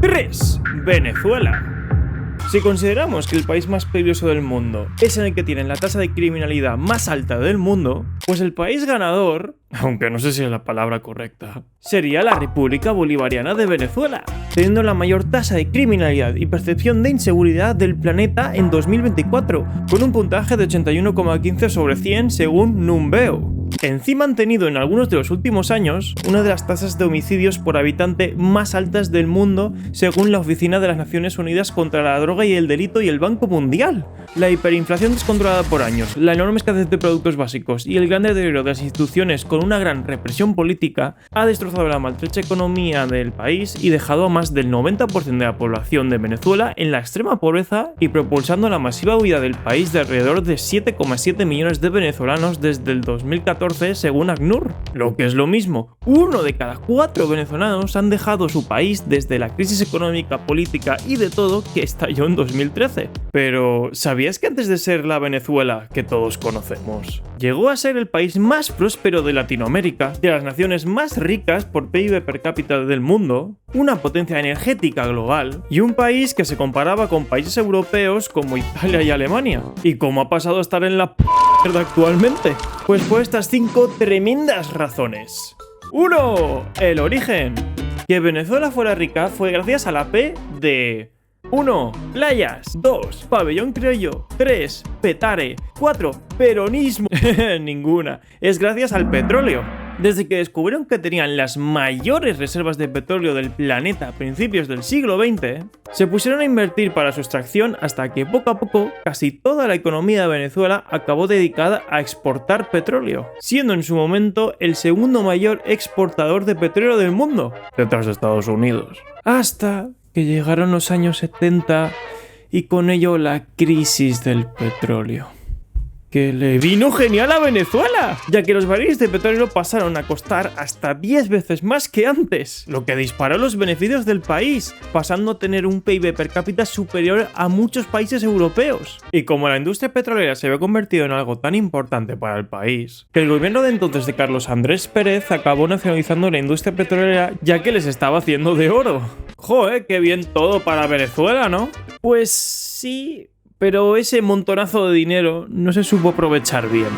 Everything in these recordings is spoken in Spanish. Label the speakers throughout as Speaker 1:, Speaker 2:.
Speaker 1: 3. Venezuela. Si consideramos que el país más peligroso del mundo es en el que tienen la tasa de criminalidad más alta del mundo, pues el país ganador, aunque no sé si es la palabra correcta, sería la República Bolivariana de Venezuela, teniendo la mayor tasa de criminalidad y percepción de inseguridad del planeta en 2024, con un puntaje de 81,15 sobre 100 según Numbeo. Encima han tenido en algunos de los últimos años una de las tasas de homicidios por habitante más altas del mundo según la Oficina de las Naciones Unidas contra la Droga y el Delito y el Banco Mundial. La hiperinflación descontrolada por años, la enorme escasez de productos básicos y el gran deterioro de las instituciones con una gran represión política ha destrozado la maltrecha economía del país y dejado a más del 90% de la población de Venezuela en la extrema pobreza y propulsando la masiva huida del país de alrededor de 7,7 millones de venezolanos desde el 2014 según ACNUR. Lo que es lo mismo, 1 de cada 4 venezolanos han dejado su país desde la crisis económica, política y de todo que estalló en 2013. Pero, ¿sabías que antes de ser la Venezuela que todos conocemos, llegó a ser el país más próspero de Latinoamérica, de las naciones más ricas por PIB per cápita del mundo, una potencia energética global y un país que se comparaba con países europeos como Italia y Alemania? ¿Y cómo ha pasado a estar en la mierda actualmente? Pues por estas 5 tremendas razones. 1. El origen. Que Venezuela fuera rica fue gracias a la P de 1. Playas. 2. Pabellón criollo. 3. Petare. 4. Peronismo. Ninguna. Es gracias al petróleo. Desde que descubrieron que tenían las mayores reservas de petróleo del planeta a principios del siglo XX, se pusieron a invertir para su extracción hasta que poco a poco casi toda la economía de Venezuela acabó dedicada a exportar petróleo, siendo en su momento el segundo mayor exportador de petróleo del mundo, detrás de Estados Unidos. Hasta que llegaron los años 70 y con ello la crisis del petróleo, que le vino genial a Venezuela, ya que los barriles de petróleo pasaron a costar hasta 10 veces más que antes, lo que disparó los beneficios del país, pasando a tener un PIB per cápita superior a muchos países europeos. Y como la industria petrolera se había convertido en algo tan importante para el país, que el gobierno de entonces de Carlos Andrés Pérez acabó nacionalizando la industria petrolera ya que les estaba haciendo de oro. ¡Joder, qué bien todo para Venezuela!, ¿no? Pues sí, pero ese montonazo de dinero no se supo aprovechar bien.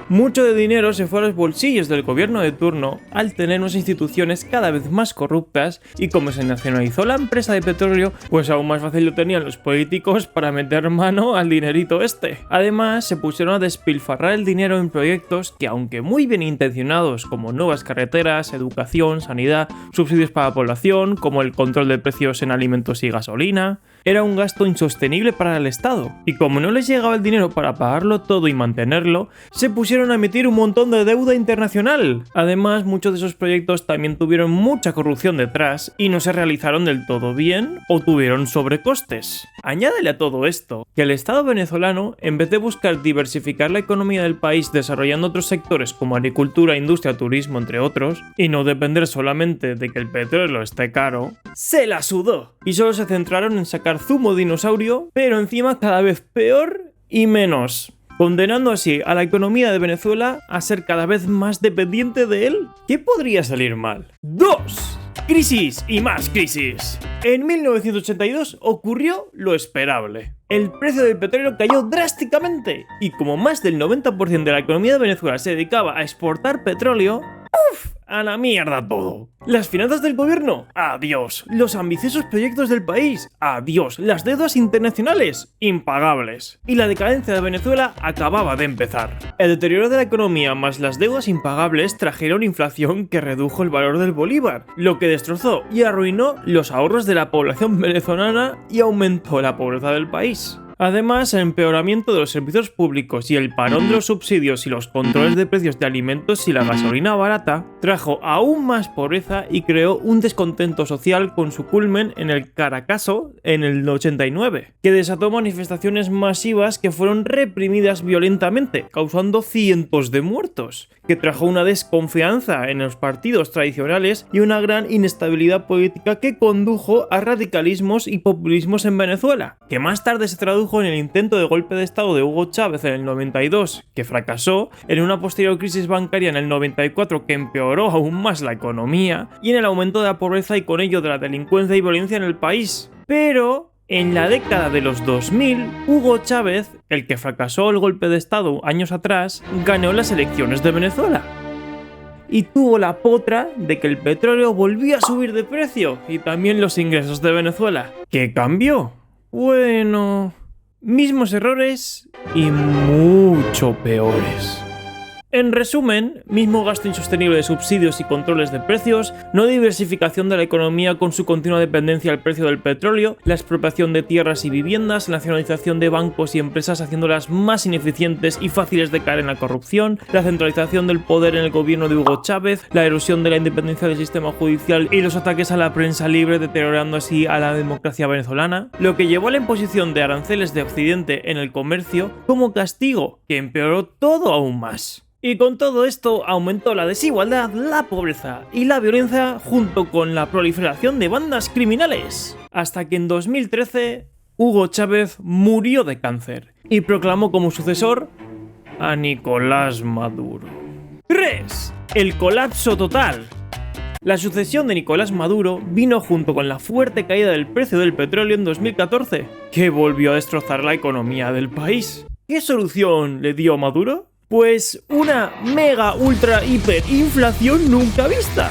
Speaker 1: Mucho de dinero se fue a los bolsillos del gobierno de turno al tener unas instituciones cada vez más corruptas y como se nacionalizó la empresa de petróleo, pues aún más fácil lo tenían los políticos para meter mano al dinerito este. Además, se pusieron a despilfarrar el dinero en proyectos que, aunque muy bien intencionados, como nuevas carreteras, educación, sanidad, subsidios para la población, como el control de precios en alimentos y gasolina, era un gasto insostenible para el Estado. Y como no les llegaba el dinero para pagarlo todo y mantenerlo, se pusieron a emitir un montón de deuda internacional. Además, muchos de esos proyectos también tuvieron mucha corrupción detrás y no se realizaron del todo bien o tuvieron sobrecostes. Añádele a todo esto que el Estado venezolano, en vez de buscar diversificar la economía del país desarrollando otros sectores como agricultura, industria, turismo, entre otros, y no depender solamente de que el petróleo esté caro, se la sudó y solo se centraron en sacar zumo de dinosaurio, pero encima cada vez peor y menos, condenando así a la economía de Venezuela a ser cada vez más dependiente de él. ¿Qué podría salir mal? 2. Crisis y más crisis. En 1982 ocurrió lo esperable. El precio del petróleo cayó drásticamente y como más del 90% de la economía de Venezuela se dedicaba a exportar petróleo, a la mierda todo. Las finanzas del gobierno, adiós. Los ambiciosos proyectos del país, adiós. Las deudas internacionales, impagables. Y la decadencia de Venezuela acababa de empezar. El deterioro de la economía más las deudas impagables trajeron inflación que redujo el valor del bolívar, lo que destrozó y arruinó los ahorros de la población venezolana y aumentó la pobreza del país. Además, el empeoramiento de los servicios públicos y el parón de los subsidios y los controles de precios de alimentos y la gasolina barata trajo aún más pobreza y creó un descontento social con su culmen en el Caracazo en el 89, que desató manifestaciones masivas que fueron reprimidas violentamente, causando cientos de muertos, que trajo una desconfianza en los partidos tradicionales y una gran inestabilidad política que condujo a radicalismos y populismos en Venezuela, que más tarde se tradujo produjo en el intento de golpe de estado de Hugo Chávez en el 92, que fracasó, en una posterior crisis bancaria en el 94 que empeoró aún más la economía, y en el aumento de la pobreza y con ello de la delincuencia y violencia en el país. Pero en la década de los 2000, Hugo Chávez, el que fracasó el golpe de estado años atrás, ganó las elecciones de Venezuela. Y tuvo la potra de que el petróleo volvía a subir de precio y también los ingresos de Venezuela. ¿Qué cambió? Bueno, mismos errores y mucho peores. En resumen, mismo gasto insostenible de subsidios y controles de precios, no diversificación de la economía con su continua dependencia al precio del petróleo, la expropiación de tierras y viviendas, nacionalización de bancos y empresas haciéndolas más ineficientes y fáciles de caer en la corrupción, la centralización del poder en el gobierno de Hugo Chávez, la erosión de la independencia del sistema judicial y los ataques a la prensa libre deteriorando así a la democracia venezolana, lo que llevó a la imposición de aranceles de Occidente en el comercio como castigo, que empeoró todo aún más. Y con todo esto aumentó la desigualdad, la pobreza y la violencia junto con la proliferación de bandas criminales. Hasta que en 2013 Hugo Chávez murió de cáncer y proclamó como sucesor a Nicolás Maduro. 3. El colapso total. La sucesión de Nicolás Maduro vino junto con la fuerte caída del precio del petróleo en 2014, que volvió a destrozar la economía del país. ¿Qué solución le dio Maduro? Pues una mega ultra hiper inflación nunca vista,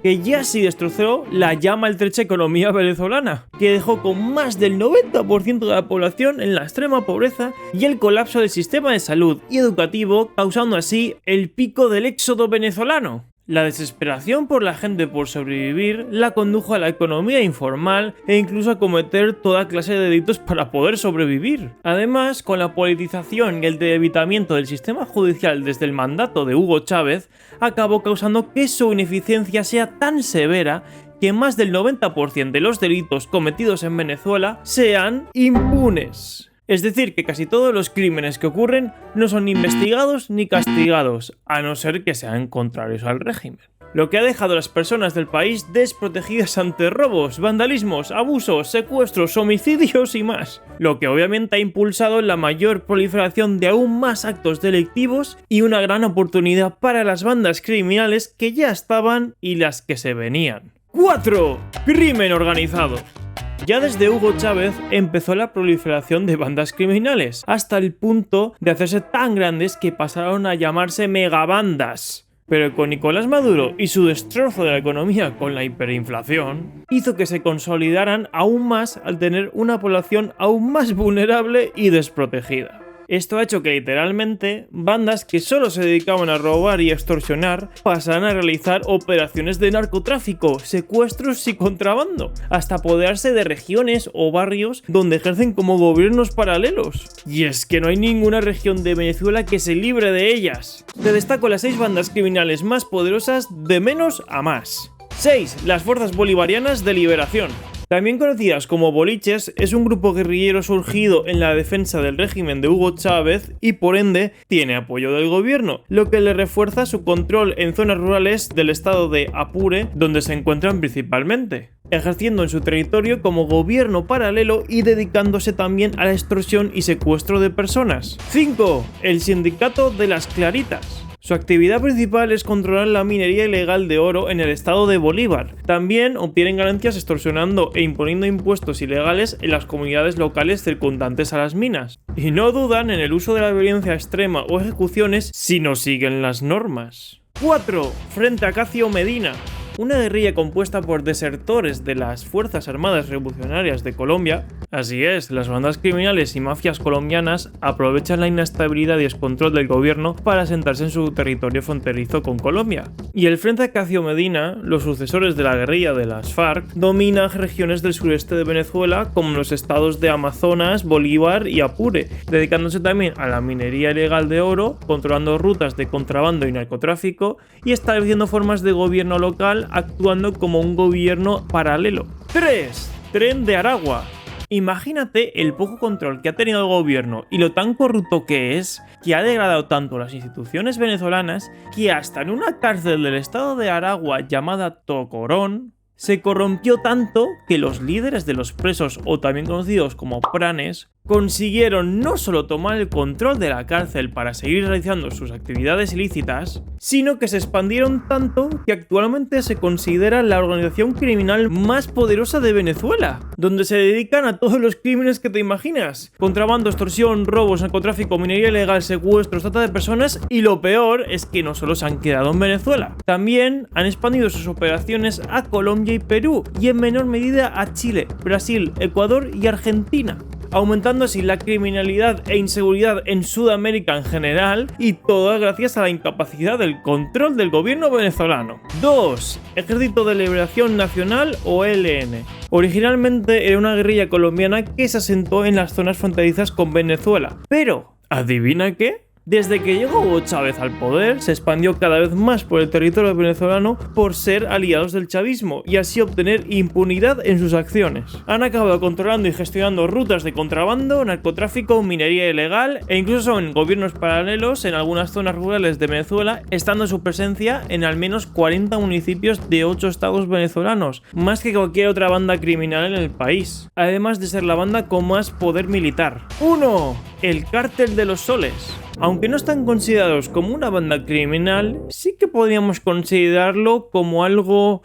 Speaker 1: que ya sí destrozó la ya maltrecha economía venezolana, que dejó con más del 90% de la población en la extrema pobreza y el colapso del sistema de salud y educativo, causando así el pico del éxodo venezolano. La desesperación por la gente por sobrevivir la condujo a la economía informal e incluso a cometer toda clase de delitos para poder sobrevivir. Además, con la politización y el debilitamiento del sistema judicial desde el mandato de Hugo Chávez, acabó causando que su ineficiencia sea tan severa que más del 90% de los delitos cometidos en Venezuela sean impunes. Es decir, que casi todos los crímenes que ocurren no son ni investigados ni castigados, a no ser que sean contrarios al régimen. Lo que ha dejado a las personas del país desprotegidas ante robos, vandalismos, abusos, secuestros, homicidios y más. Lo que obviamente ha impulsado la mayor proliferación de aún más actos delictivos y una gran oportunidad para las bandas criminales que ya estaban y las que se venían. 4. Crimen organizado. Ya desde Hugo Chávez empezó la proliferación de bandas criminales, hasta el punto de hacerse tan grandes que pasaron a llamarse megabandas. Pero con Nicolás Maduro y su destrozo de la economía con la hiperinflación, hizo que se consolidaran aún más al tener una población aún más vulnerable y desprotegida. Esto ha hecho que literalmente bandas que solo se dedicaban a robar y extorsionar pasaran a realizar operaciones de narcotráfico, secuestros y contrabando, hasta apoderarse de regiones o barrios donde ejercen como gobiernos paralelos. Y es que no hay ninguna región de Venezuela que se libre de ellas. Te destaco las 6 bandas criminales más poderosas de menos a más. 6. Las Fuerzas Bolivarianas de Liberación. También conocidas como boliches, es un grupo guerrillero surgido en la defensa del régimen de Hugo Chávez y por ende tiene apoyo del gobierno, lo que le refuerza su control en zonas rurales del estado de Apure, donde se encuentran principalmente, ejerciendo en su territorio como gobierno paralelo y dedicándose también a la extorsión y secuestro de personas. 5. El Sindicato de las Claritas. Su actividad principal es controlar la minería ilegal de oro en el estado de Bolívar. También obtienen ganancias extorsionando e imponiendo impuestos ilegales en las comunidades locales circundantes a las minas. Y no dudan en el uso de la violencia extrema o ejecuciones si no siguen las normas. 4. Frente Acacio Medina. Una guerrilla compuesta por desertores de las Fuerzas Armadas Revolucionarias de Colombia. Así es, las bandas criminales y mafias colombianas aprovechan la inestabilidad y descontrol del gobierno para asentarse en su territorio fronterizo con Colombia. Y el Frente Acacio Medina, los sucesores de la guerrilla de las FARC, domina regiones del sureste de Venezuela como los estados de Amazonas, Bolívar y Apure, dedicándose también a la minería ilegal de oro, controlando rutas de contrabando y narcotráfico y estableciendo formas de gobierno local actuando como un gobierno paralelo. 3. Tren de Aragua. Imagínate el poco control que ha tenido el gobierno y lo tan corrupto que es, que ha degradado tanto las instituciones venezolanas que hasta en una cárcel del estado de Aragua llamada Tocorón se corrompió tanto que los líderes de los presos, o también conocidos como pranes, consiguieron no solo tomar el control de la cárcel para seguir realizando sus actividades ilícitas, sino que se expandieron tanto que actualmente se considera la organización criminal más poderosa de Venezuela, donde se dedican a todos los crímenes que te imaginas: contrabando, extorsión, robos, narcotráfico, minería ilegal, secuestros, trata de personas, y lo peor es que no solo se han quedado en Venezuela, también han expandido sus operaciones a Colombia y Perú, y en menor medida a Chile, Brasil, Ecuador y Argentina, aumentando así la criminalidad e inseguridad en Sudamérica en general, y todo gracias a la incapacidad del control del gobierno venezolano. 2. Ejército de Liberación Nacional o ELN. Originalmente era una guerrilla colombiana que se asentó en las zonas fronterizas con Venezuela, pero ¿adivina qué? Desde que llegó Hugo Chávez al poder, se expandió cada vez más por el territorio venezolano por ser aliados del chavismo y así obtener impunidad en sus acciones. Han acabado controlando y gestionando rutas de contrabando, narcotráfico, minería ilegal e incluso son gobiernos paralelos en algunas zonas rurales de Venezuela, estando su presencia en al menos 40 municipios de 8 estados venezolanos, más que cualquier otra banda criminal en el país, además de ser la banda con más poder militar. 1. El Cártel de los Soles. Aunque no están considerados como una banda criminal, sí que podríamos considerarlo como algo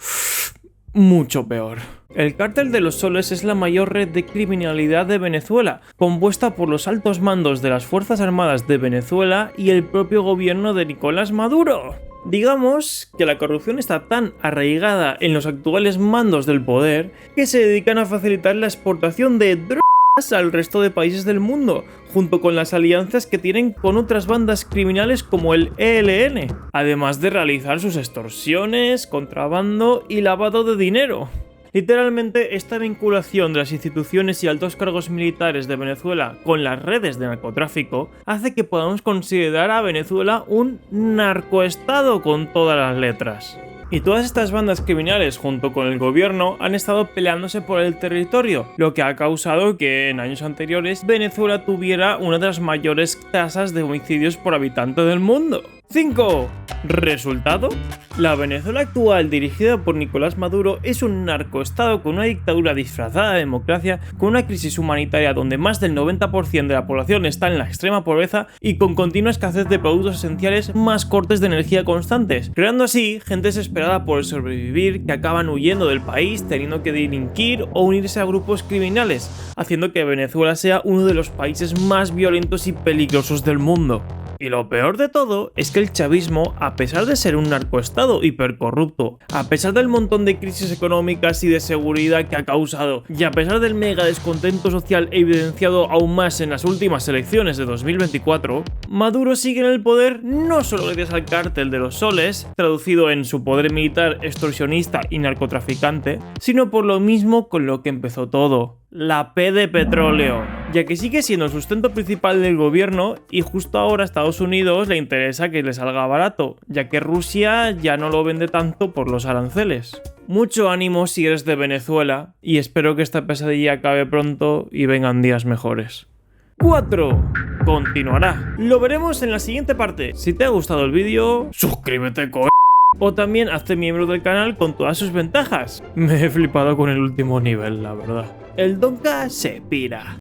Speaker 1: mucho peor. El Cártel de los Soles es la mayor red de criminalidad de Venezuela, compuesta por los altos mandos de las Fuerzas Armadas de Venezuela y el propio gobierno de Nicolás Maduro. Digamos que la corrupción está tan arraigada en los actuales mandos del poder que se dedican a facilitar la exportación de drogas al resto de países del mundo, junto con las alianzas que tienen con otras bandas criminales como el ELN, además de realizar sus extorsiones, contrabando y lavado de dinero. Literalmente, esta vinculación de las instituciones y altos cargos militares de Venezuela con las redes de narcotráfico hace que podamos considerar a Venezuela un narcoestado con todas las letras. Y todas estas bandas criminales junto con el gobierno han estado peleándose por el territorio, lo que ha causado que en años anteriores Venezuela tuviera una de las mayores tasas de homicidios por habitante del mundo. 5. ¿Resultado? La Venezuela actual, dirigida por Nicolás Maduro, es un narcoestado con una dictadura disfrazada de democracia, con una crisis humanitaria donde más del 90% de la población está en la extrema pobreza y con continua escasez de productos esenciales más cortes de energía constantes, creando así gente desesperada por sobrevivir que acaban huyendo del país, teniendo que delinquir o unirse a grupos criminales, haciendo que Venezuela sea uno de los países más violentos y peligrosos del mundo. Y lo peor de todo es que el chavismo, a pesar de ser un narcoestado hipercorrupto, a pesar del montón de crisis económicas y de seguridad que ha causado, y a pesar del mega descontento social evidenciado aún más en las últimas elecciones de 2024, Maduro sigue en el poder no solo gracias al Cártel de los Soles, traducido en su poder militar, extorsionista y narcotraficante, sino por lo mismo con lo que empezó todo: la P de petróleo, ya que sigue siendo el sustento principal del gobierno y justo ahora a Estados Unidos le interesa que le salga barato, ya que Rusia ya no lo vende tanto por los aranceles. Mucho ánimo si eres de Venezuela y espero que esta pesadilla acabe pronto y vengan días mejores. 4. Continuará. Lo veremos en la siguiente parte. Si te ha gustado el vídeo, suscríbete, o también hazte miembro del canal con todas sus ventajas. Me he flipado con el último nivel, la verdad. El Donka se pira.